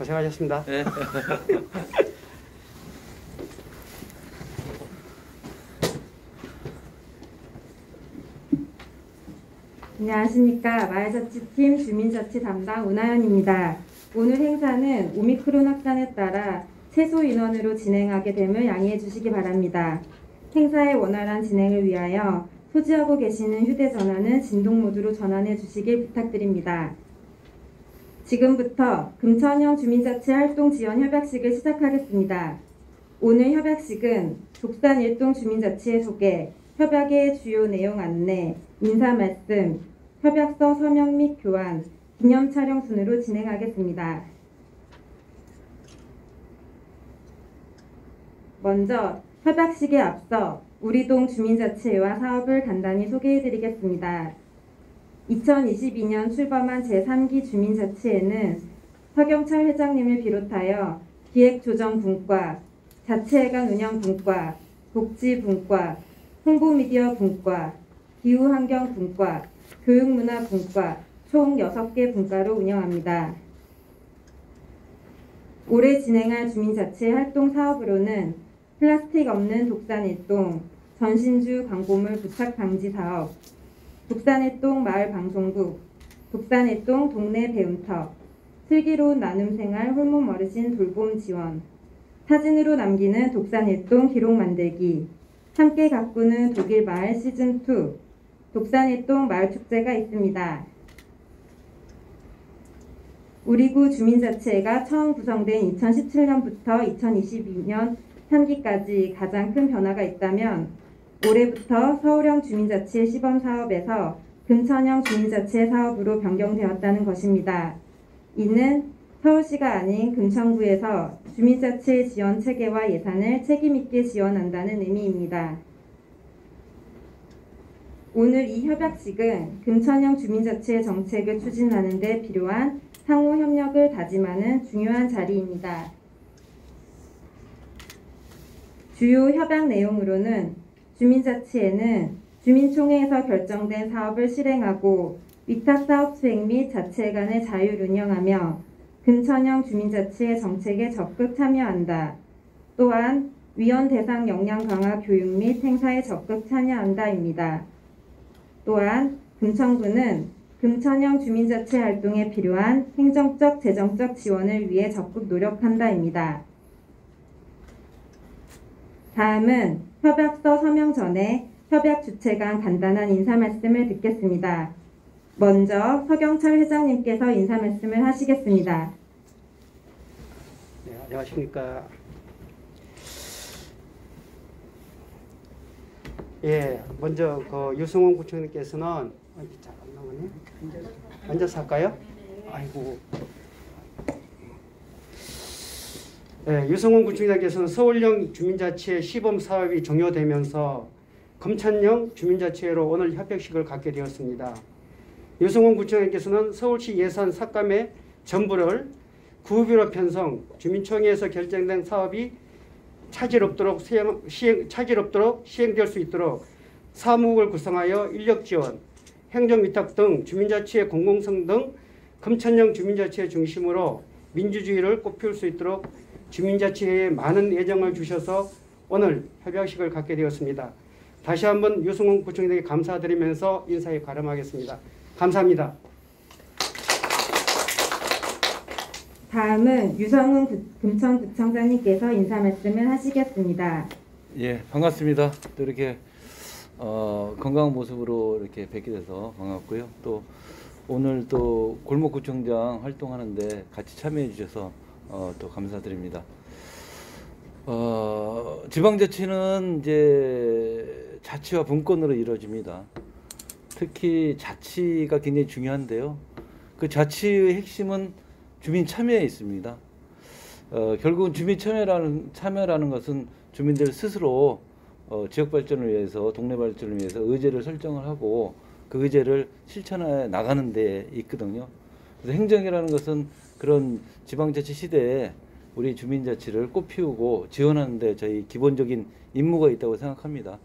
고생하셨습니다. 네. 안녕하십니까. 마을자치팀 주민자치 담당 운하연입니다. 오늘 행사는 오미크론 확산에 따라 최소 인원으로 진행하게 됨을 양해해 주시기 바랍니다. 행사의 원활한 진행을 위하여 소지하고 계시는 휴대전화는 진동 모드로 전환해 주시길 부탁드립니다. 지금부터 금천형 주민자치 활동 지원 협약식을 시작하겠습니다. 오늘 협약식은 독산 일동 주민자치의 소개, 협약의 주요 내용 안내, 인사 말씀, 협약서 서명 및 교환, 기념 촬영 순으로 진행하겠습니다. 먼저 협약식에 앞서 우리 동 주민자치회와 사업을 간단히 소개해드리겠습니다. 2022년 출범한 제3기 주민자치회는 서경철 회장님을 비롯하여 기획조정분과, 자치회관 운영분과, 복지분과, 홍보미디어분과, 기후환경분과, 교육문화분과 총 6개 분과로 운영합니다. 올해 진행할 주민자치 활동 사업으로는 플라스틱 없는 독산일동, 전신주 광고물 부착 방지 사업, 독산일동 마을방송국, 독산일동 동네 배움터, 슬기로운 나눔생활 홀몸 어르신 돌봄 지원, 사진으로 남기는 독산일동 기록 만들기, 함께 가꾸는 독일 마을 시즌2, 독산일동 마을축제가 있습니다. 우리구 주민자치회가 처음 구성된 2017년부터 2022년 3기까지 가장 큰 변화가 있다면 올해부터 서울형 주민자치회 시범사업에서 금천형 주민자치회 사업으로 변경되었다는 것입니다. 이는 서울시가 아닌 금천구에서 주민자치회 지원 체계와 예산을 책임있게 지원한다는 의미입니다. 오늘 이 협약식은 금천형 주민자치회 정책을 추진하는 데 필요한 상호 협력을 다짐하는 중요한 자리입니다. 주요 협약 내용으로는 주민자치회는 주민총회에서 결정된 사업을 실행하고 위탁사업 수행 및 자치회관을 자율 운영하며 금천형 주민자치회 정책에 적극 참여한다. 또한 위원 대상 역량 강화 교육 및 행사에 적극 참여한다입니다. 또한 금천구는 금천형 주민자치 활동에 필요한 행정적, 재정적 지원을 위해 적극 노력한다입니다. 다음은 협약서 서명 전에 협약 주체간 간단한 인사 말씀을 듣겠습니다. 먼저 서경철 회장님께서 인사 말씀을 하시겠습니다. 네, 안녕하십니까. 예, 먼저 유승원 구청장님께서는 잘 안 나오네. 앉아서 할까요? 아이고. 네, 유승원 구청장님께서는 서울형 주민자치회 시범 사업이 종료되면서 금천형 주민자치회로 오늘 협약식을 갖게 되었습니다. 유승원 구청장님께서는 서울시 예산 삭감의 전부를 구비로 편성, 주민총회에서 결정된 사업이 차질 없도록 시행될 수 있도록 사무국을 구성하여 인력 지원, 행정위탁 등 주민자치회 공공성 등 금천형 주민자치회 중심으로 민주주의를 꽃피울 수 있도록 주민자치회에 많은 애정을 주셔서 오늘 협약식을 갖게 되었습니다. 다시 한번 유승원 구청장에게 감사드리면서 인사에 가름하겠습니다. 감사합니다. 다음은 유성훈 금천구청장님께서 인사 말씀을 하시겠습니다. 예, 반갑습니다. 또 이렇게 건강한 모습으로 이렇게 뵙게 돼서 반갑고요. 또 오늘 또 골목구청장 활동하는데 같이 참여해 주셔서 또 감사드립니다. 지방자치는 이제 자치와 분권으로 이루어집니다. 특히 자치가 굉장히 중요한데요. 그 자치의 핵심은 주민 참여에 있습니다. 결국은 주민 참여라는 것은 주민들 스스로 지역 발전을 위해서, 동네 발전을 위해서 의제를 설정을 하고 그 의제를 실천해 나가는 데 있거든요. 그래서 행정이라는 것은 그런 지방자치 시대에 우리 주민자치를 꽃피우고 지원하는 데 저희 기본적인 임무가 있다고 생각합니다.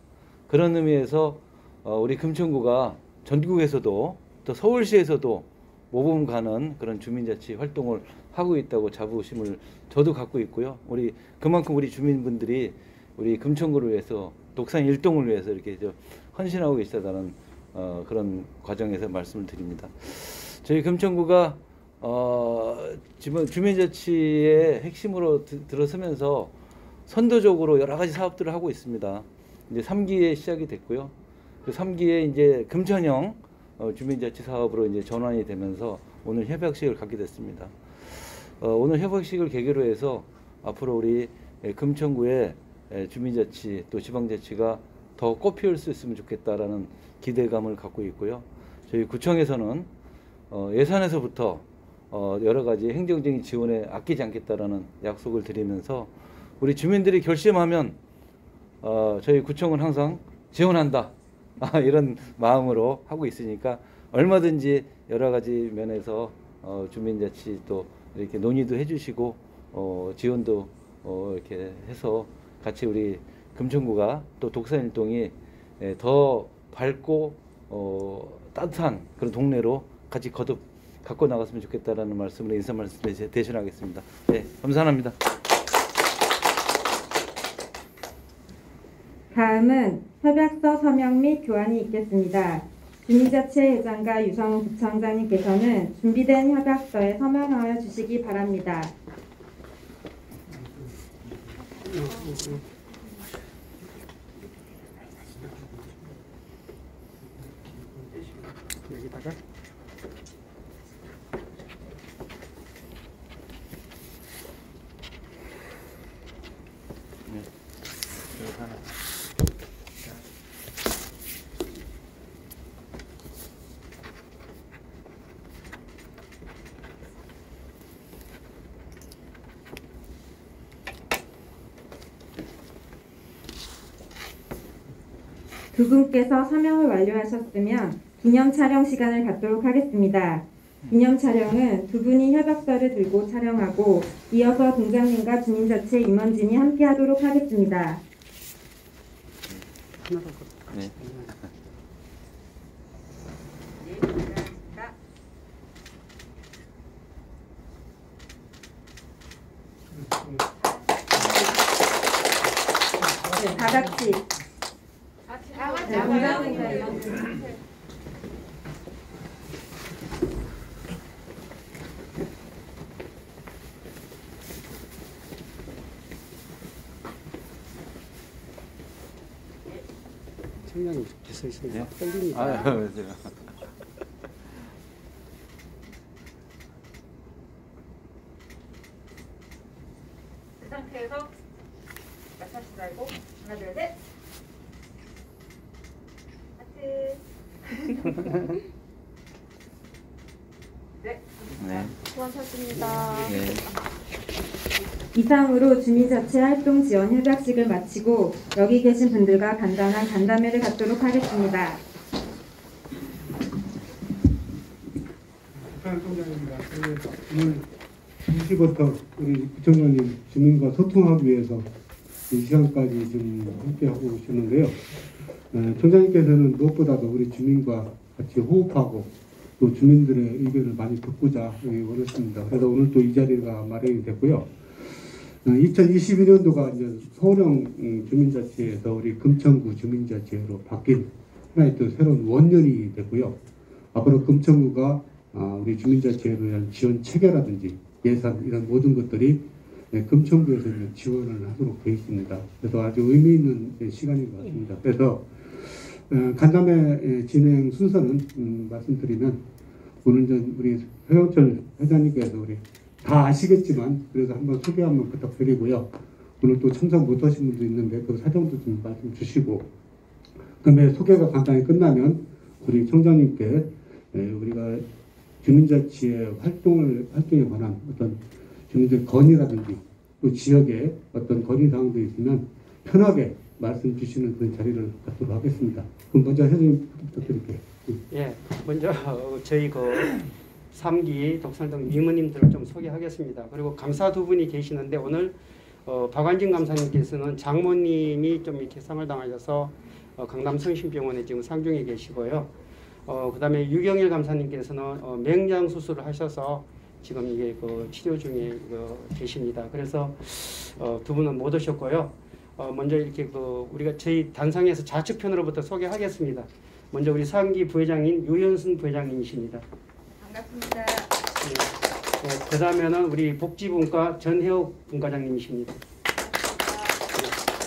그런 의미에서 우리 금천구가 전국에서도 또 서울시에서도 모범 가는 그런 주민자치 활동을 하고 있다고 자부심을 저도 갖고 있고요. 그만큼 우리 주민분들이 우리 금천구를 위해서 독산 일동을 위해서 이렇게 헌신하고 계시다는 그런 과정에서 말씀을 드립니다. 저희 금천구가 지금 주민자치의 핵심으로 들어서면서 선도적으로 여러 가지 사업들을 하고 있습니다. 이제 3기에 시작이 됐고요. 그 3기에 이제 금천형 주민자치 사업으로 이제 전환이 되면서 오늘 협약식을 갖게 됐습니다. 오늘 협약식을 계기로 해서 앞으로 우리 금천구의 주민자치 또 지방자치가 더 꽃피울 수 있으면 좋겠다라는 기대감을 갖고 있고요. 저희 구청에서는 예산에서부터 여러 가지 행정적인 지원에 아끼지 않겠다라는 약속을 드리면서 우리 주민들이 결심하면 저희 구청은 항상 지원한다 이런 마음으로 하고 있으니까 얼마든지 여러 가지 면에서 주민자치 또 이렇게 논의도 해주시고 지원도 이렇게 해서 같이 우리 금천구가 또 독산일동이 더 밝고 따뜻한 그런 동네로 같이 거듭 갖고 나갔으면 좋겠다라는 말씀으로 인사 말씀 대신하겠습니다. 네, 감사합니다. 다음은 협약서 서명 및 교환이 있겠습니다. 주민자치회장과 유성훈 구청장님께서는 준비된 협약서에 서명하여 주시기 바랍니다. 여기다가 두 분께서 서명을 완료하셨으면 기념 촬영 시간을 갖도록 하겠습니다. 기념 촬영은 두 분이 협약서를 들고 촬영하고 이어서 동장님과 주민자치 임원진이 함께 하도록 하겠습니다. 네. 네, 다 같이. 네, 동장님과 임원진. 청량이 이렇게 서 있으면 네. 떨립니다. 그 상태에서 마사지 말고 하나 둘 셋. 하트. 네. 네. 수고하셨습니다. 네. 이상으로 주민자치 활동 지원 협약식을 마치고 여기 계신 분들과 간단한 간담회를 갖도록 하겠습니다. 총장입니다. 오늘 2시부터 우리 구청장님 주민과 소통하기 위해서 이 시간까지 좀 함께하고 오셨는데요. 총장님께서는 무엇보다도 우리 주민과 같이 호흡하고 또 주민들의 의견을 많이 듣고자 원했습니다. 그래서 오늘 또 이 자리가 마련이 됐고요. 2022년도가 이제 서울형 주민자치에서 우리 금천구 주민자치로 바뀐 하나의 또 새로운 원년이 됐고요. 앞으로 금천구가 우리 주민자치에 대한 지원 체계라든지 예산 이런 모든 것들이 금천구에서 지원을 하도록 되어 있습니다. 그래서 아주 의미 있는 시간인 것 같습니다. 그래서 간담회 진행 순서는 말씀드리면 오늘 전 우리 회원철 회장님께서 우리 다 아시겠지만 그래서 한번 소개 한번 부탁드리고요. 오늘 또 참석 못하신 분도 있는데 그 사정도 좀 말씀 주시고 그다음에 소개가 간단히 끝나면 우리 청장님께 우리가 주민자치의 활동에 관한 어떤 주민들 건의라든지 또 지역에 어떤 건의사항도 있으면 편하게 말씀 주시는 그런 자리를 갖도록 하겠습니다. 그럼 먼저 회장님 부탁드릴게요. 예, 먼저 저희 그 3기 독산동 임원님들을 좀 소개하겠습니다. 그리고 감사 두 분이 계시는데 오늘 박완진 감사님께서는 장모님이 좀 이렇게 상을 당하셔서 강남 성심병원에 지금 상중에 계시고요. 그다음에 유경일 감사님께서는 맹장 수술을 하셔서 지금 이게 그 치료 중에 계십니다. 그래서 두 분은 못 오셨고요. 먼저 이렇게 우리가 저희 단상에서 좌측편으로부터 소개하겠습니다. 먼저 우리 상기 부회장인 유현순 부회장님이십니다. 반갑습니다. 그 다음에는 우리 복지분과 전혜옥 분과장님이십니다.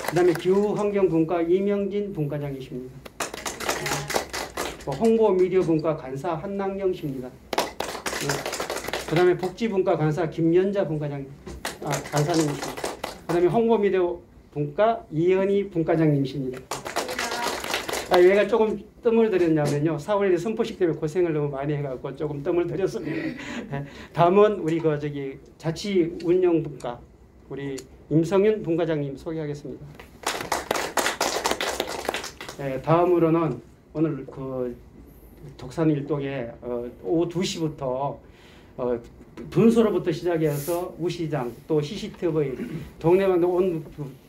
그 다음에 기후환경분과 이명진 분과장이십니다. 홍보미디어분과 간사 한남경 씨입니다. 그 다음에 복지분과 간사 김연자 분과장, 간사님이십니다. 그 다음에 홍보미디어분과 이현희 분과장님이십니다. 얘가 조금 뜸을 들였냐면요. 4월 선포식 때문에 고생을 너무 많이 해갖고 조금 뜸을 들였습니다. 다음은 우리 자치운영분과 우리 임성윤 분과장님 소개하겠습니다. 다음으로는 오늘 독산일동에 오후 2시부터 분소로부터 시작해서 우시장 또 CCTV 동네방네 온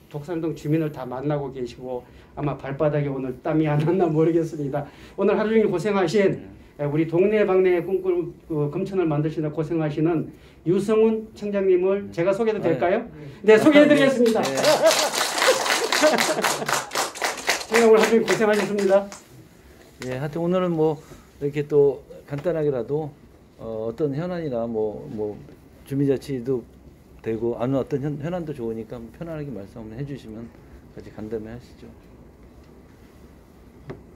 독산동 주민을 다 만나고 계시고 아마 발바닥에 오늘 땀이 안 났나 모르겠습니다. 오늘 하루 종일 고생하신 우리 동네방네 꿈꿀 금천을 만드시는 고생하시는 유성훈 청장님을 제가 소개해도 될까요? 네, 소개해드리겠습니다. 제가 오늘 하루 종일 고생하셨습니다. 예, 하여튼 오늘은 뭐 이렇게 또 간단하게라도 어떤 현안이나 뭐 주민자치도 되고 아니 어떤 현안도 좋으니까 편안하게 말씀해 주시면 같이 간담회 하시죠.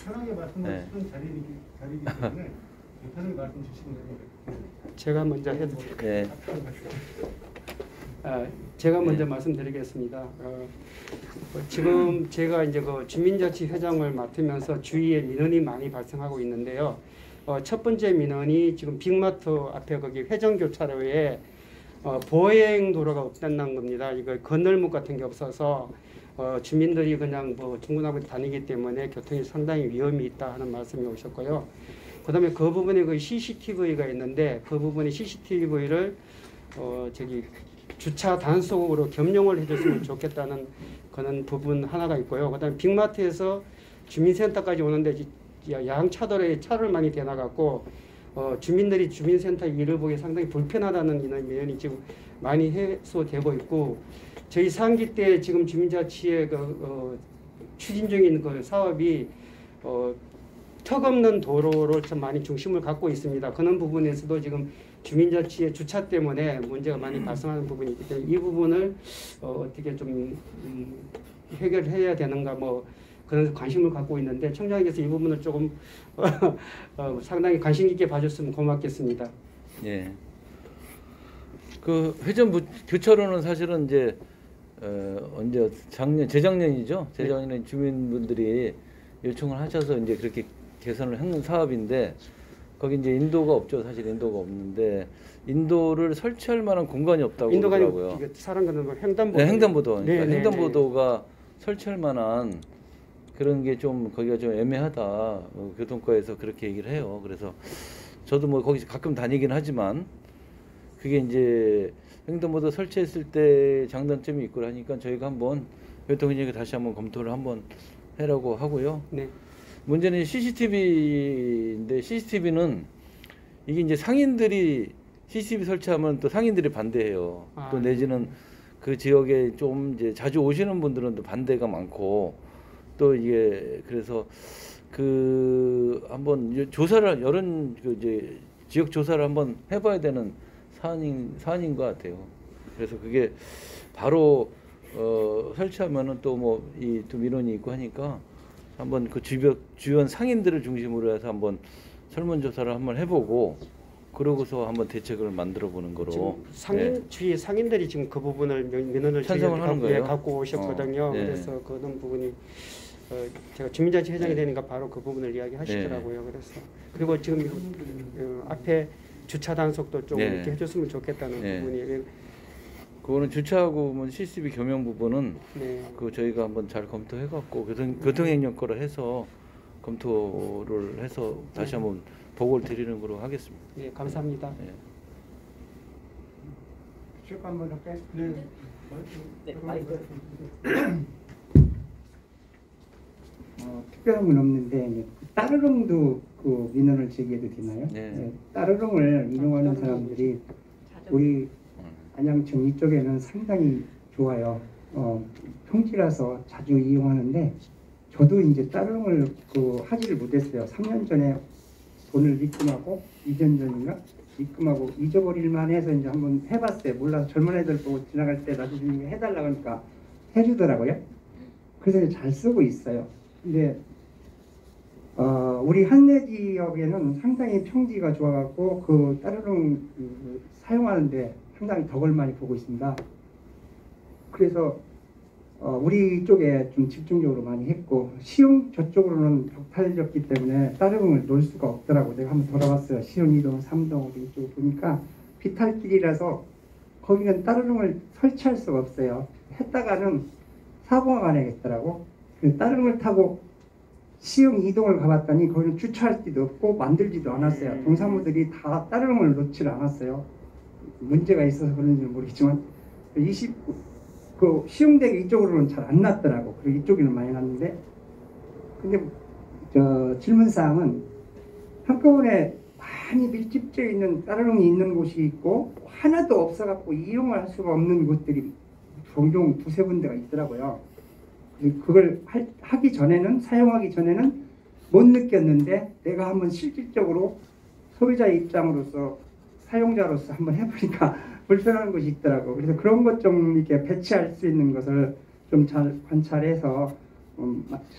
편하게 말씀하시는 자리이기 때문에 편하게 말씀 주시면 됩니다. 제가 먼저 해도 될까요? 네. 제가 먼저 말씀드리겠습니다. 지금 제가 이제 주민자치 회장을 맡으면서 주위에 민원이 많이 발생하고 있는데요. 첫 번째 민원이 지금 빅마트 앞에 거기 회전교차로에 보행 도로가 없다는 겁니다. 이거 건널목 같은 게 없어서 주민들이 그냥 중구난방 다니기 때문에 교통이 상당히 위험이 있다 하는 말씀이 오셨고요. 그다음에 그 부분에 CCTV가 있는데 그 부분에 CCTV를 주차 단속으로 겸용을 해줬으면 좋겠다는 그런 부분 하나가 있고요. 그다음에 빅마트에서 주민센터까지 오는데 양차도로에 차를 많이 대놔갖고 주민들이 주민센터 일을 보기 상당히 불편하다는 이런 면이 지금 많이 해소되고 있고 저희 상기 때 지금 주민자치에 추진 중인 사업이 턱 없는 도로를 좀 많이 중심을 갖고 있습니다. 그런 부분에서도 지금 주민자치의 주차 때문에 문제가 많이 발생하는 부분이 있기 때문에 이 부분을 어떻게 좀 해결해야 되는가 그런 관심을 갖고 있는데 청장님께서 이 부분을 조금 상당히 관심 있게 봐줬으면 고맙겠습니다. 예. 그 회전 교차로는 사실은 이제 언제 재작년이죠. 재작년에 주민분들이 요청을 하셔서 이제 그렇게 개선을 했는 사업인데 거기 이제 인도가 없죠. 사실 인도가 없는데 인도를 설치할 만한 공간이 없다고 그러더라고요. 사람 가는 횡단보도. 네, 횡단보도. 그러니까 횡단보도가 설치할 만한 그런 게 좀 거기가 좀 애매하다. 교통과에서 그렇게 얘기를 해요. 그래서 저도 거기서 가끔 다니긴 하지만 그게 이제 횡단보도 설치했을 때 장단점이 있고 하니까 저희가 한번 교통위원회에 다시 한번 검토를 한번 해라고 하고요. 네. 문제는 CCTV인데 CCTV는 이게 이제 상인들이 CCTV 설치하면 또 상인들이 반대해요. 또 내지는 그 지역에 좀 이제 자주 오시는 분들은 또 반대가 많고 또 이게 그래서 한번 조사를 이제 지역 조사를 한번 해봐야 되는 사안인 것 같아요. 그래서 그게 바로 설치하면은 또 이 또 민원이 있고 하니까 한번 그 주변 상인들을 중심으로 해서 한번 설문조사를 한번 해보고 그러고서 한번 대책을 만들어 보는 거로. 주위 상인들이 지금 그 부분을 민원을 찬성을 하는 거예요. 갖고 오셨거든요. 네. 그래서 그런 부분이 제가 주민자치 회장이 되니까 바로 그 부분을 이야기하시더라고요. 그래서 그리고 지금 앞에 주차 단속도 좀 이렇게 해줬으면 좋겠다는 부분이. 그거는 주차하고 CCTV 겸용 부분은 그 저희가 한번 잘 검토해갖고 교통행령 거를 해서 검토를 해서 다시 한번 보고를 드리는 거로 하겠습니다. 네, 감사합니다. 체크 한번 할까요? 네. 특별한 건 없는데 따르릉도 그 민원을 제기해도 되나요? 네. 따르릉을 이용하는 사람들이 우리 안양청 이쪽에는 상당히 좋아요. 평지라서 자주 이용하는데 저도 이제 따릉을 하지를 못했어요. 3년 전에 돈을 입금하고 2년 전인가 입금하고 잊어버릴만 해서 이제 한번 해봤어요. 몰라서 젊은 애들 보고 지나갈 때 나중에 해달라고 하니까 해주더라고요. 그래서 이제 잘 쓰고 있어요. 근데 우리 한내 지역에는 상당히 평지가 좋아갖고 그 따르릉 사용하는데 상당히 덕을 많이 보고 있습니다. 그래서 우리 쪽에 좀 집중적으로 많이 했고 시흥 저쪽으로는 벽탈졌기 때문에 따릉을 놓을 수가 없더라고. 내가 한번 돌아봤어요. 시흥 2동, 3동 이쪽 보니까 비탈길이라서 거기는 따릉을 설치할 수가 없어요. 했다가는 사고가 나겠더라고. 따릉을 타고 시흥 2동을 가봤더니 거기는 주차할 데도 없고 만들지도 않았어요. 동사무들이 다 따릉을 놓지 않았어요. 문제가 있어서 그런지는 모르겠지만 그 시흥대교 이쪽으로는 잘 안 났더라고. 그리고 이쪽에는 많이 났는데, 근데 질문사항은 한꺼번에 많이 밀집되어 있는 따릉이 있는 곳이 있고 하나도 없어갖고 이용을 할 수가 없는 곳들이 종종 두세 군데가 있더라고요. 그걸 하기 전에는 사용하기 전에는 못 느꼈는데 내가 한번 실질적으로 소비자의 입장으로서 사용자로서 한번 해보니까 불편한 것이 있더라고. 그래서 그런 것 좀 이렇게 배치할 수 있는 것을 좀 잘 관찰해서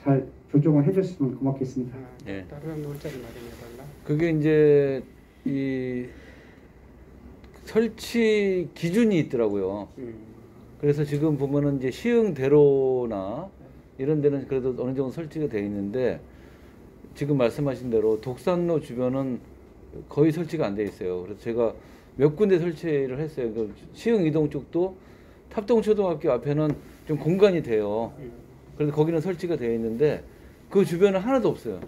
잘 조정을 해줬으면 고맙겠습니다. 네. 다른 놀자리 마련해달라. 그게 이제 이 설치 기준이 있더라고요. 그래서 지금 보면은 이제 시흥대로나 이런 데는 그래도 어느 정도 설치가 되어 있는데 지금 말씀하신 대로 독산로 주변은 거의 설치가 안 돼 있어요. 그래서 제가 몇 군데 설치를 했어요. 그 시흥 이동 쪽도 탑동초등학교 앞에는 좀 공간이 돼요. 그래서 거기는 설치가 되어 있는데 그 주변은 하나도 없어요.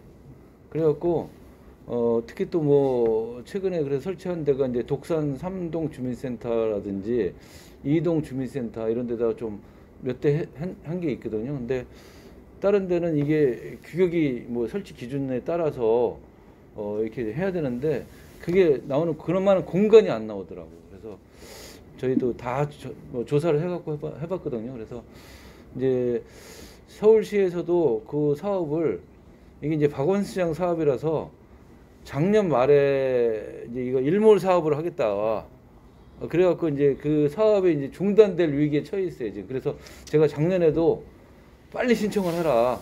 그래갖고 특히 또 뭐 최근에 그래서 설치한 데가 이제 독산 3동 주민센터라든지 2동 주민센터 이런 데다가 좀 몇 대 한 게 있거든요. 근데 다른 데는 이게 규격이 뭐 설치 기준에 따라서 이렇게 해야 되는데 그게 나오는 그런 많은 공간이 안 나오더라고요. 그래서 저희도 다 조사를 해갖고 해봤거든요. 그래서 이제 서울시에서도 그 사업을 이게 이제 박원시장 사업이라서 작년 말에 이제 이거 일몰 사업을 하겠다. 그래갖고 이제 그 사업이 이제 중단될 위기에 처해 있어요. 지금. 그래서 제가 작년에도 빨리 신청을 해라.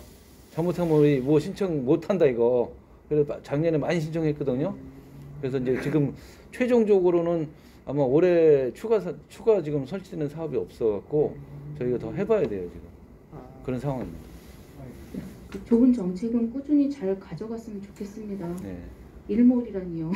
잘못하면 우리 뭐 신청 못 한다 이거. 그래서 작년에 많이 신청했거든요. 그래서 이제 지금 최종적으로는 아마 올해 추가 지금 설치되는 사업이 없어갖고 저희가 더 해봐야 돼요 지금. 그런 상황입니다. 그 좋은 정책은 꾸준히 잘 가져갔으면 좋겠습니다. 네. 일몰이라니요.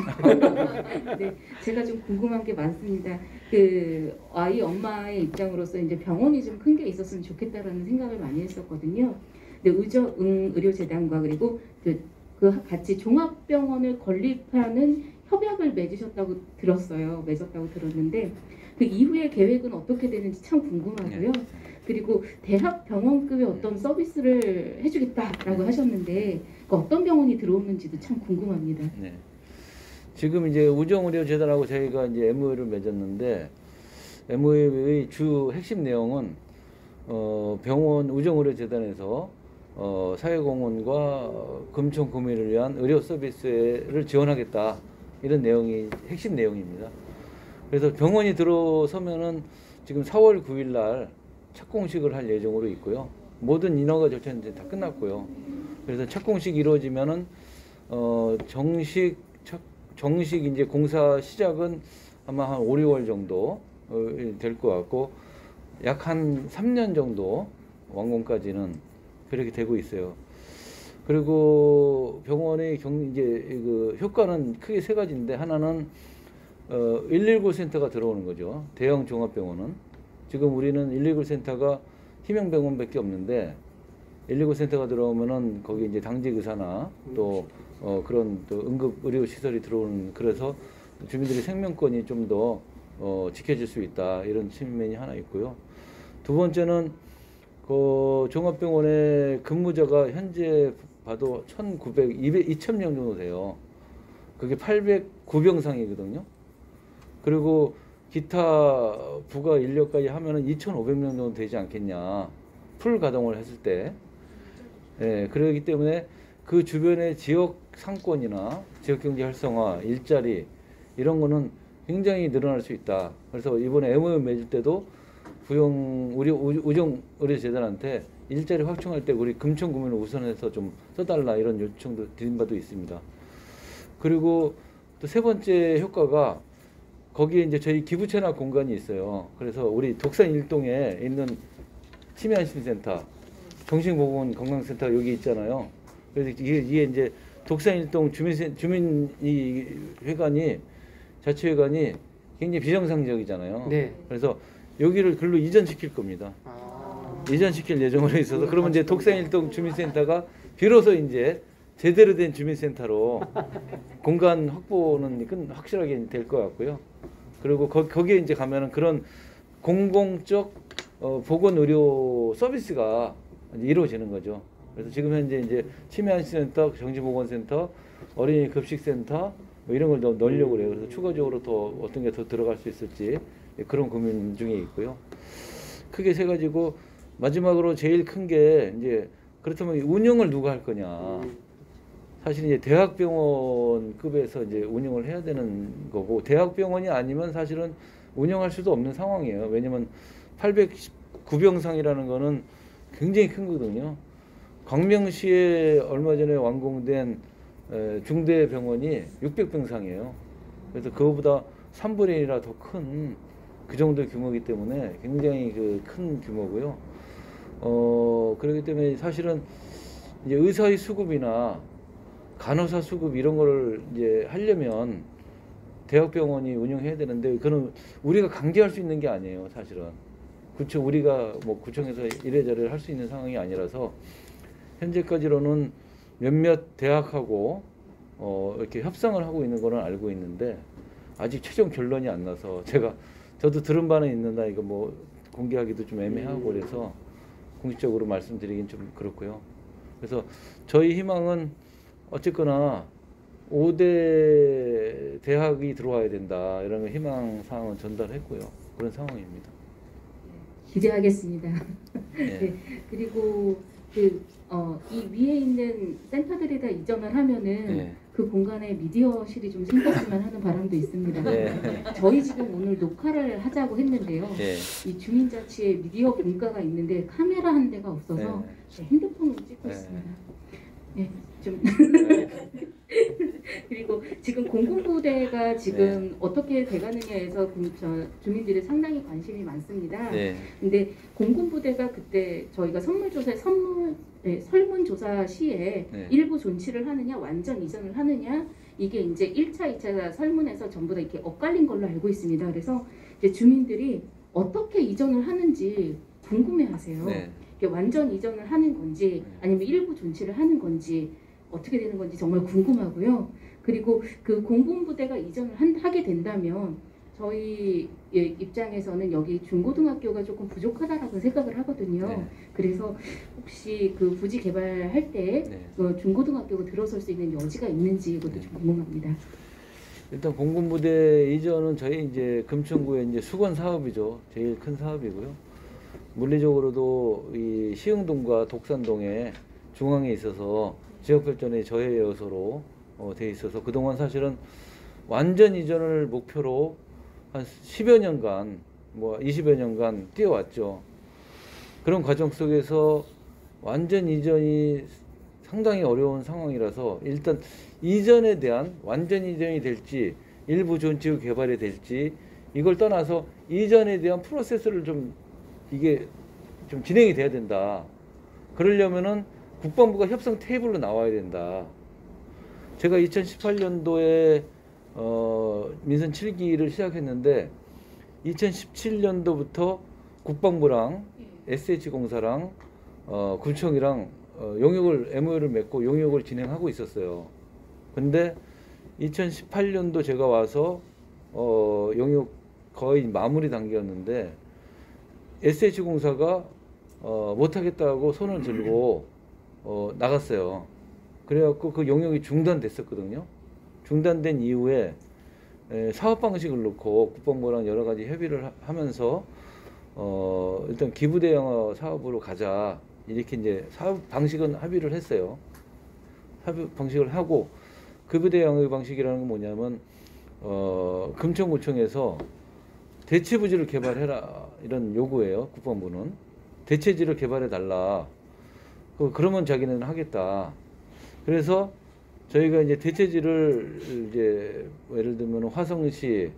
네, 제가 좀 궁금한 게 많습니다. 그 아이 엄마의 입장으로서 이제 병원이 좀 큰 게 있었으면 좋겠다라는 생각을 많이 했었거든요. 근데 의료재단과 그리고 그 같이 종합병원을 건립하는 협약을 맺으셨다고 들었는데 그 이후의 계획은 어떻게 되는지 참 궁금하고요. 그리고 대학 병원급의 어떤 서비스를 해주겠다라고 하셨는데 그 어떤 병원이 들어오는지도 참 궁금합니다. 네. 지금 이제 우정의료재단하고 저희가 이제 MOU를 맺었는데 MOU의 주 핵심 내용은 병원 우정의료재단에서 사회공헌과 금총 구매를 위한 의료 서비스를 지원하겠다 이런 내용이 핵심 내용입니다. 그래서 병원이 들어서면은 지금 4월 9일 날 착공식을 할 예정으로 있고요. 모든 인허가 절차는 이제 다 끝났고요. 그래서 착공식 이루어지면은 정식 이제 공사 시작은 아마 한 5, 6월 정도 될 것 같고 약 한 3년 정도 완공까지는 그렇게 되고 있어요. 그리고 병원의 이제 그 효과는 크게 세 가지인데 하나는 119 센터가 들어오는 거죠. 대형 종합병원은 지금 우리는 119 센터가 희명병원밖에 없는데 119 센터가 들어오면은 거기 이제 당직 의사나 또 그런 또 응급 의료 시설이 들어오는 그래서 주민들의 생명권이 좀 더 지켜질 수 있다 이런 측면이 하나 있고요. 두 번째는 그 종합병원의 근무자가 현재 봐도 2,000명 정도 돼요. 그게 809병상이거든요. 그리고 기타 부가 인력까지 하면은 2,500명 정도 되지 않겠냐. 풀 가동을 했을 때. 예, 그러기 때문에 그 주변의 지역 상권이나 지역 경제 활성화, 일자리 이런 거는 굉장히 늘어날 수 있다. 그래서 이번에 MOU 맺을 때도 우정 의료재단한테 일자리 확충할 때 우리 금천구민을 우선해서 좀 써달라 이런 요청도 드린 바도 있습니다. 그리고 또 세 번째 효과가 거기에 이제 저희 기부 체납 공간이 있어요. 그래서 우리 독산 일동에 있는 치매안심센터, 정신보건 건강센터 여기 있잖아요. 그래서 이게 이제 독산 일동 주민 이 회관이 자치회관이 굉장히 비정상적이잖아요. 네. 그래서 여기를 글로 이전시킬 겁니다. 이전시킬 예정으로 있어서 그러면 이제 독산일동 주민센터가 비로소 이제 제대로 된 주민센터로 공간 확보는 확실하게 될 것 같고요. 그리고 거기에 이제 가면은 그런 공공적 보건 의료 서비스가 이루어지는 거죠. 그래서 지금 현재 이제 치매안심센터, 정신보건센터, 어린이 급식센터 뭐 이런 걸 더 넣으려고 그래요. 그래서 추가적으로 더 어떤 게 더 들어갈 수 있을지 그런 고민 중에 있고요. 크게 세 가지고 마지막으로 제일 큰 게 이제 그렇다면 운영을 누가 할 거냐. 사실 이제 대학병원급에서 이제 운영을 해야 되는 거고 대학병원이 아니면 사실은 운영할 수도 없는 상황이에요. 왜냐면 819병상이라는 거는 굉장히 큰 거거든요. 광명시에 얼마 전에 완공된 중대병원이 600병상이에요. 그래서 그거보다 3분의 1이나 더 큰 그 정도 규모이기 때문에 굉장히 그 큰 규모고요. 그렇기 때문에 사실은 이제 의사의 수급이나 간호사 수급 이런 거를 이제 하려면 대학병원이 운영해야 되는데 그는 우리가 강제할 수 있는 게 아니에요. 사실은 구청 우리가 뭐 구청에서 이래저래 할 수 있는 상황이 아니라서 현재까지로는 몇몇 대학하고 이렇게 협상을 하고 있는 거는 알고 있는데 아직 최종 결론이 안 나서 저도 들은 바는 있는데 이거 뭐 공개하기도 좀 애매하고 그래서 공식적으로 말씀드리긴 좀 그렇고요. 그래서 저희 희망은 어쨌거나 5대 대학이 들어와야 된다 이런 희망 사항은 전달했고요. 그런 상황입니다. 기대하겠습니다. 네. 네. 그리고 이 위에 있는 센터들에다 이전을 하면은 네. 그 공간에 미디어실이 좀 생겼으면 하는 바람도 있습니다. 네. 저희 지금 오늘 녹화를 하자고 했는데요. 네. 이 주민자치에 미디어 공과가 있는데 카메라 한 대가 없어서 핸드폰으로 찍고 네. 있습니다. 네, 좀 네. 그리고 지금 공군부대가 지금 어떻게 돼가느냐에서 주민들이 상당히 관심이 많습니다. 네. 근데 공군부대가 그때 저희가 설문조사 시에 네. 일부 존치를 하느냐 완전 이전을 하느냐 이게 이제 1차, 2차 설문에서 전부 다 이렇게 엇갈린 걸로 알고 있습니다. 그래서 이제 주민들이 어떻게 이전을 하는지 궁금해하세요. 네. 이게 완전 이전을 하는 건지 아니면 일부 존치를 하는 건지 어떻게 되는 건지 정말 궁금하고요. 그리고 그 공군부대가 이전을 하게 된다면 저희 입장에서는 여기 중고등학교가 조금 부족하다라고 생각을 하거든요. 네. 그래서 혹시 그 부지 개발할 때 네. 중고등학교가 들어설 수 있는 여지가 있는지 이것도 좀 궁금합니다. 일단 공군부대 이전은 저희 이제 금천구의 이제 수건 사업이죠. 제일 큰 사업이고요. 물리적으로도 이 시흥동과 독산동에 중앙에 있어서 지역발전의 저해 요소로 돼 있어서 그동안 사실은 완전 이전을 목표로 한 10여 년간 뭐 20여 년간 뛰어왔죠. 그런 과정 속에서 완전 이전이 상당히 어려운 상황이라서 일단 이전에 대한 완전 이전이 될지 일부 존치 후 개발이 될지 이걸 떠나서 이전에 대한 프로세스를 좀 이게 좀 진행이 돼야 된다. 그러려면은 국방부가 협상 테이블로 나와야 된다. 제가 2018년도에 민선 7기를 시작했는데 2017년도부터 국방부랑 SH공사랑 구청이랑 용역을 MOU를 맺고 용역을 진행하고 있었어요. 근데 2018년도 제가 와서 용역 거의 마무리 단계였는데 SH공사가 못하겠다고 손을 들고 나갔어요. 그래갖고 그 용역이 중단됐었거든요. 중단된 이후에 사업 방식을 놓고 국방부랑 여러 가지 협의를 하면서 일단 기부 대형 사업으로 가자 이렇게 이제 사업 방식은 합의를 했어요. 합의 방식을 하고 기부 대형 방식이라는 건 뭐냐면 금천구청에서 대체부지를 개발해라 이런 요구예요. 국방부는 대체지를 개발해 달라. 그러면 자기는 하겠다. 그래서 저희가 이제 대체지를 이제 예를 들면 화성시,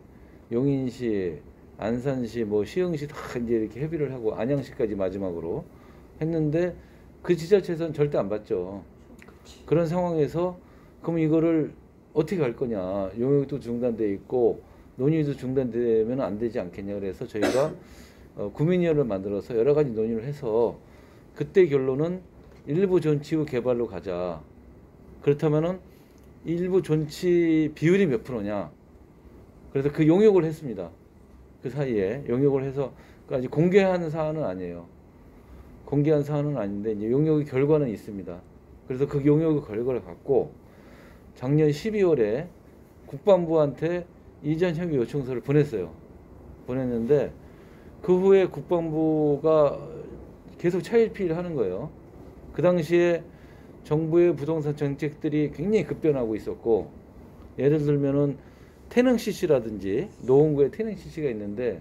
용인시, 안산시, 뭐 시흥시 다 이제 이렇게 협의를 하고 안양시까지 마지막으로 했는데 그 지자체에서는 절대 안 받죠. 그런 상황에서 그럼 이거를 어떻게 할 거냐? 용역도 중단돼 있고 논의도 중단되면 안 되지 않겠냐? 그래서 저희가 구민위원회를 만들어서 여러 가지 논의를 해서 그때 결론은 일부 존치 후 개발로 가자. 그렇다면은 일부 존치 비율이 몇 프로냐? 그래서 그 용역을 했습니다. 그 사이에 용역을 해서 아직 공개한 사안은 아니에요. 공개한 사안은 아닌데 이제 용역의 결과는 있습니다. 그래서 그 용역의 결과를 갖고 작년 12월에 국방부한테 이전 협의 요청서를 보냈어요. 보냈는데 그 후에 국방부가 계속 차일피일 하는 거예요. 그 당시에 정부의 부동산 정책들이 굉장히 급변하고 있었고 예를 들면은 태릉 CC라든지 노원구에 태릉 CC가 있는데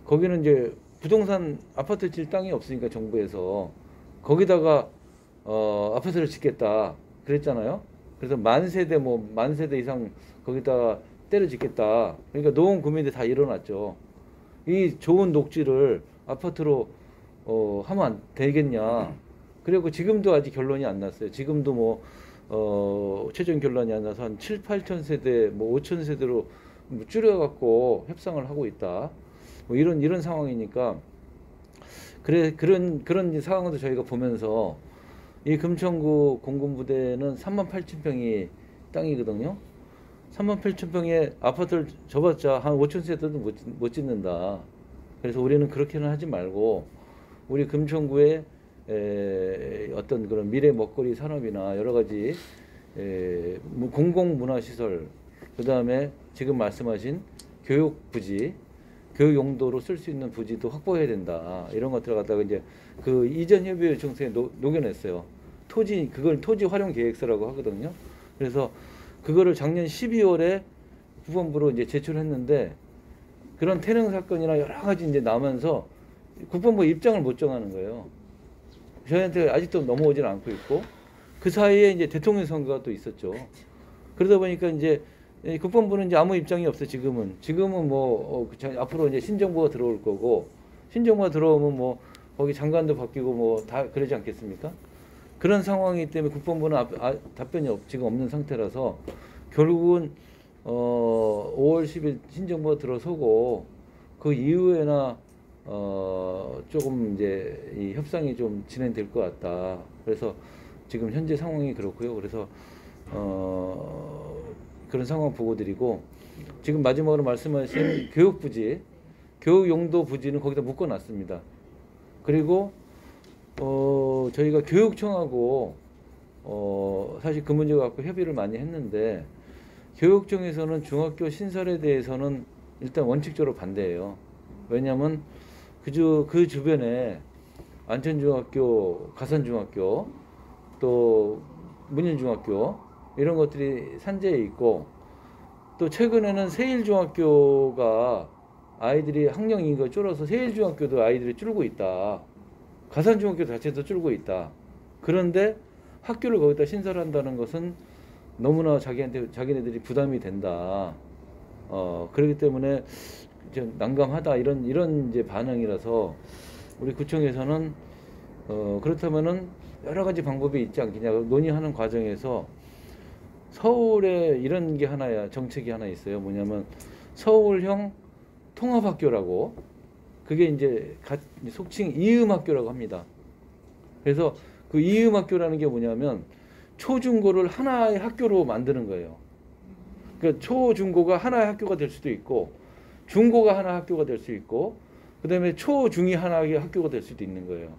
거기는 이제 부동산 아파트 질 땅이 없으니까 정부에서 거기다가 아파트를 짓겠다 그랬잖아요. 그래서 만 세대 이상 거기다가 때려 짓겠다. 그러니까 노원 구민들 다 일어났죠. 이 좋은 녹지를 아파트로 하면 안 되겠냐. 그리고 지금도 아직 결론이 안 났어요. 지금도 최종 결론이 안 나서 한 7, 8천 세대, 5천 세대로 줄여갖고 협상을 하고 있다. 이런 상황이니까 그런 상황도 저희가 보면서 이 금천구 공군부대는 38,000평이 땅이거든요. 38,000평에 아파트를 접었자 한 5천 세대도 못 짓는다. 그래서 우리는 그렇게는 하지 말고 우리 금천구에 어떤 그런 미래 먹거리 산업이나 여러 가지 공공문화시설, 그 다음에 지금 말씀하신 교육 부지, 교육 용도로 쓸 수 있는 부지도 확보해야 된다. 이런 것들을 갖다가 이제 그 이전 협의 요청서에 녹여냈어요. 그걸 토지 활용 계획서라고 하거든요. 그래서 그거를 작년 12월에 국방부로 이제 제출했는데 그런 태릉 사건이나 여러 가지 이제 나면서 국방부 입장을 못 정하는 거예요. 저희한테 아직도 넘어오질 않고 있고 그 사이에 이제 대통령 선거가 또 있었죠. 그러다 보니까 이제 국방부는 이제 아무 입장이 없어요. 지금은 앞으로 이제 신정부가 들어올 거고 신정부가 들어오면 거기 장관도 바뀌고 다 그러지 않겠습니까? 그런 상황이기 때문에 국방부는 답변이 지금 없는 상태라서 결국은 5월 10일 신정부가 들어서고 그 이후에나 조금 이제 이 협상이 좀 진행될 것 같다. 그래서 지금 현재 상황이 그렇고요. 그래서 그런 상황 보고 드리고 지금 마지막으로 말씀하신 교육부지, 교육용도 부지는 거기다 묶어놨습니다. 그리고 저희가 교육청하고 사실 그 문제 갖고 협의를 많이 했는데 교육청에서는 중학교 신설에 대해서는 일단 원칙적으로 반대해요. 왜냐하면 그 주변에 안천중학교, 가산중학교, 또 문현중학교 이런 것들이 산재해 있고 또 최근에는 세일중학교가 아이들이 학령 인구가 줄어서 세일중학교도 아이들이 줄고 있다. 가산중학교 자체도 줄고 있다. 그런데 학교를 거기다 신설한다는 것은 너무나 자기네들이 부담이 된다. 그렇기 때문에 이제 난감하다 이런 이제 반응이라서 우리 구청에서는 그렇다면은 여러 가지 방법이 있지 않겠냐 논의하는 과정에서 서울에 이런 게 정책이 하나 있어요. 뭐냐면 서울형 통합학교라고 그게 이제 속칭 이음학교라고 합니다. 그래서 그 이음학교라는 게 뭐냐면 초중고를 하나의 학교로 만드는 거예요. 그러니까 초중고가 하나의 학교가 될 수도 있고 중고가 하나의 학교가 될 수 있고 그 다음에 초중이 하나의 학교가 될 수도 있는 거예요.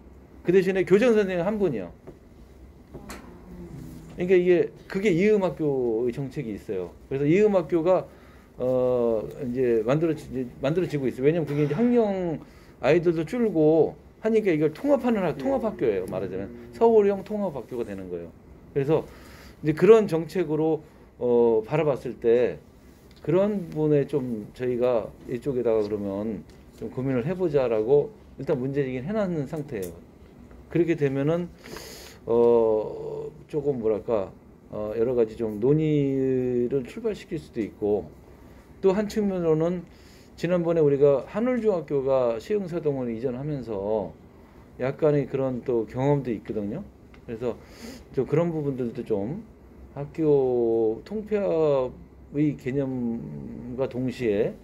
그 대신에 교장선생님 한 분이요. 그러니까 그게 이음학교의 정책이 있어요. 그래서 이음학교가 이제 만들어지고 있어요. 왜냐면 그게 이제 학령 아이들도 줄고 하니까 이걸 통합학교예요. 말하자면 서울형 통합학교가 되는 거예요. 그래서 이제 그런 정책으로 바라봤을 때 그런 부분에 좀 저희가 이쪽에다가 그러면 좀 고민을 해보자라고 일단 문제제기는 해놨는 상태예요. 그렇게 되면은 조금 뭐랄까 여러 가지 좀 논의를 출발시킬 수도 있고, 또 한 측면으로는 지난번에 우리가 한울중학교가 시흥사동을 이전하면서 약간의 그런 또 경험도 있거든요. 그래서 좀 그런 부분들도 좀 학교 통폐합의 개념과 동시에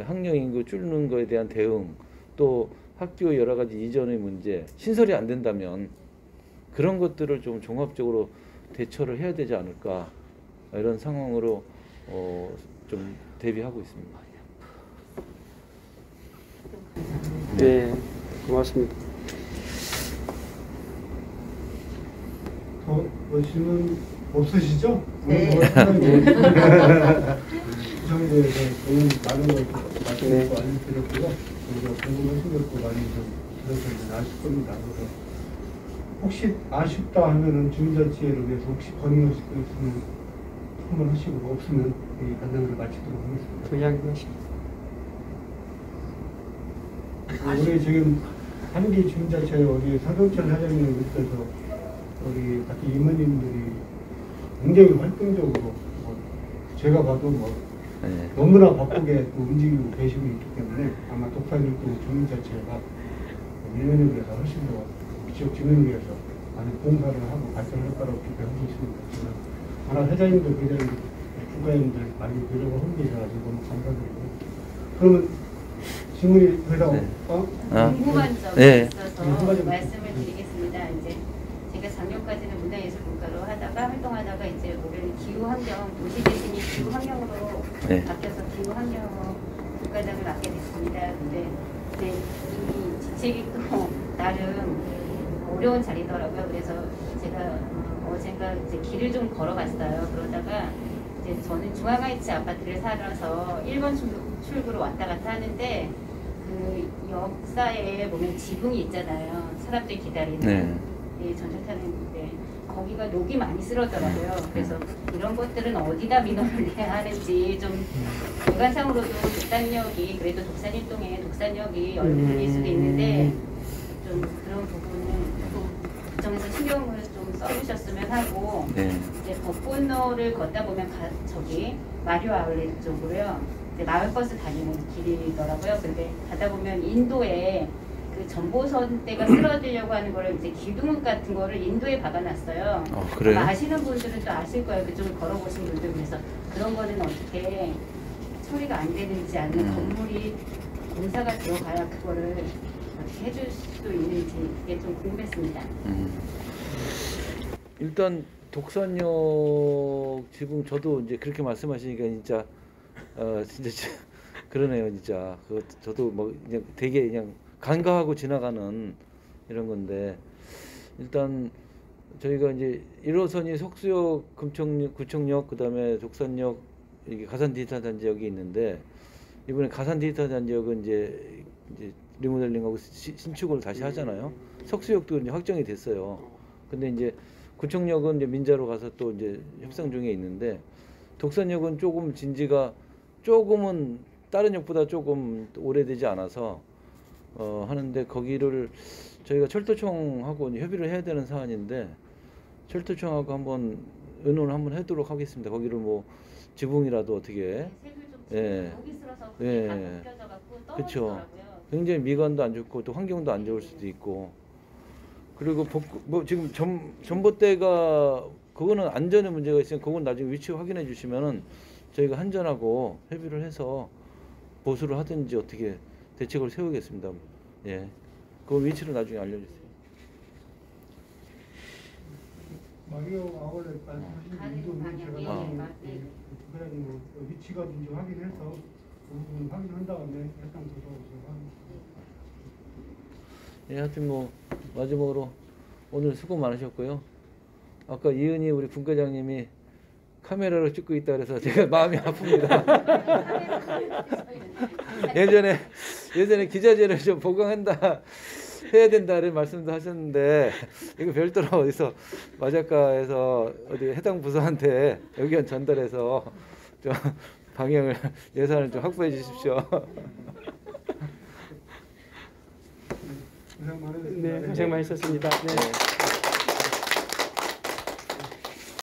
학령 인구 줄는 거에 대한 대응, 또 학교 여러 가지 이전의 문제, 신설이 안 된다면 그런 것들을 좀 종합적으로 대처를 해야 되지 않을까, 이런 상황으로 좀 대비하고 있습니다. 네, 고맙습니다. 질문 없으시죠? 네. 구성에 대해서 너무 많은 걸 말씀드리고 알려드렸고요. 우리가 궁금하신 것도 많이 좀 들어서 아실 겁니다. 그래서 혹시 아쉽다 하면은 주민자치회를 위해서 혹시 건의하실 거 있으면 한번 하시고, 없으면 이 간담회를 마치도록 하겠습니다. 더 이야기하시죠. 우리 지금 한기 주민자치회 우리 서경철 사장님을 비롯해서 우리 같은 임원님들이 굉장히 활동적으로 제가 봐도 네. 너무나 바쁘게 또 움직이고 계시고 있기 때문에 아마 독산일도 주민자치회가 1년에 비해서 훨씬 더 지역 주민을 위해서 많은 봉사를 하고 발전할 거라고 기대하고 있습니다. 저는 하나 회장님들, 부회장님들, 국가님들 많이 노력을 하고 계셔가지고 너무 감사드리고, 그러면 질문이 더 이상 궁금한 점이 네. 있어서 말씀을 드리겠습니다. 이제 제가 작년까지는 문화예술국가로 하다가 활동하다가 이제 올해는 기후환경, 도시 대신이 기후환경으로 네. 바뀌어서 기후환경 국가장을 맡게 됐습니다. 근데 이제 이 지책이 또 나름 어려운 자리더라고요. 그래서 제가 어젠가 이제 길을 좀 걸어갔어요. 그러다가 이제 저는 중앙하이츠 아파트를 살아서 1번 출구로 왔다 갔다 하는데 그 역사에 보면 지붕이 있잖아요. 사람들이 기다리는. 네. 예, 전철 타는데 거기가 녹이 많이 쓸었더라고요. 그래서 이런 것들은 어디다 민원을 내야 하는지 좀 외관상으로도 독산역이 그래도 독산일동에 독산역이 얼굴일 수도 있는데 좀 그런 부분은 좀 국정에서 신경을 좀 써주셨으면 하고 네. 이제 벚꽃로를 걷다 보면 저기 마리오 아울렛 쪽으로요. 이제 마을버스 다니는 길이더라고요. 근데 가다 보면 인도에 그 전보선대가 쓰러지려고 하는 거를 이제 기둥 같은 거를 인도에 박아놨어요. 그래요? 아마 아시는 분들은 또 아실 거예요. 그쪽을 걸어보신 분들. 그래서 그런 거는 어떻게 처리가 안 되는지 아니면 건물이 공사가 들어가야 그거를 어떻게 해줄 수도 있는지 그게 좀 궁금했습니다. 일단 독산역 지붕 저도 이제 그렇게 말씀하시니까 진짜 진짜 그러네요. 진짜 그 저도 뭐 그냥 되게 그냥 간과하고 지나가는 이런 건데, 일단 저희가 이제 1호선이 석수역, 금천역, 구청역, 그다음에 독산역, 이게 가산 디지털 단지역이 있는데, 이번에 가산 디지털 단지역은 이제 리모델링하고 신축을 다시 하잖아요. 석수역도 이제 확정이 됐어요. 근데 이제 구청역은 이제 민자로 가서 또 이제 협상 중에 있는데, 독산역은 조금 진지가 조금은 다른 역보다 조금 오래되지 않아서 하는데, 거기를 저희가 철도청하고 협의를 해야 되는 사안인데, 철도청하고 한번 의논을 한번 하도록 하겠습니다. 거기를 뭐 지붕이라도 어떻게 예. 녹이 쓸어서 그게 다 벗겨져갖고 떨어지더라고요. 굉장히 미관도 안 좋고 또 환경도 안 좋을 수도 있고, 그리고 뭐 지금 전봇대가 그거는 안전의 문제가 있으면 그건 나중에 위치 확인해 주시면은 저희가 한전하고 협의를 해서 보수를 하든지 어떻게 대책을 세우겠습니다. 예, 그 위치를 나중에 알려주세요. 마리오 아울렛 말씀하신 가는 이동 방향이 제가 그냥 위치가 좀 확인해서 그 부분 확인한 다음에 약간 들어오세요. 예, 하여튼 뭐 마지막으로 오늘 수고 많으셨고요. 아까 이은희 우리 분과장님이 카메라로 찍고 있다 그래서 제가 마음이 아픕니다. 예전에 기자재를 좀 보강한다 해야 된다는 말씀도 하셨는데 이거 별도로 어디서 마작가에서 어디 해당 부서한테 의견 전달해서 좀 방향을 예산을 좀 확보해 주십시오. 네, 고생 많으셨습니다. 네.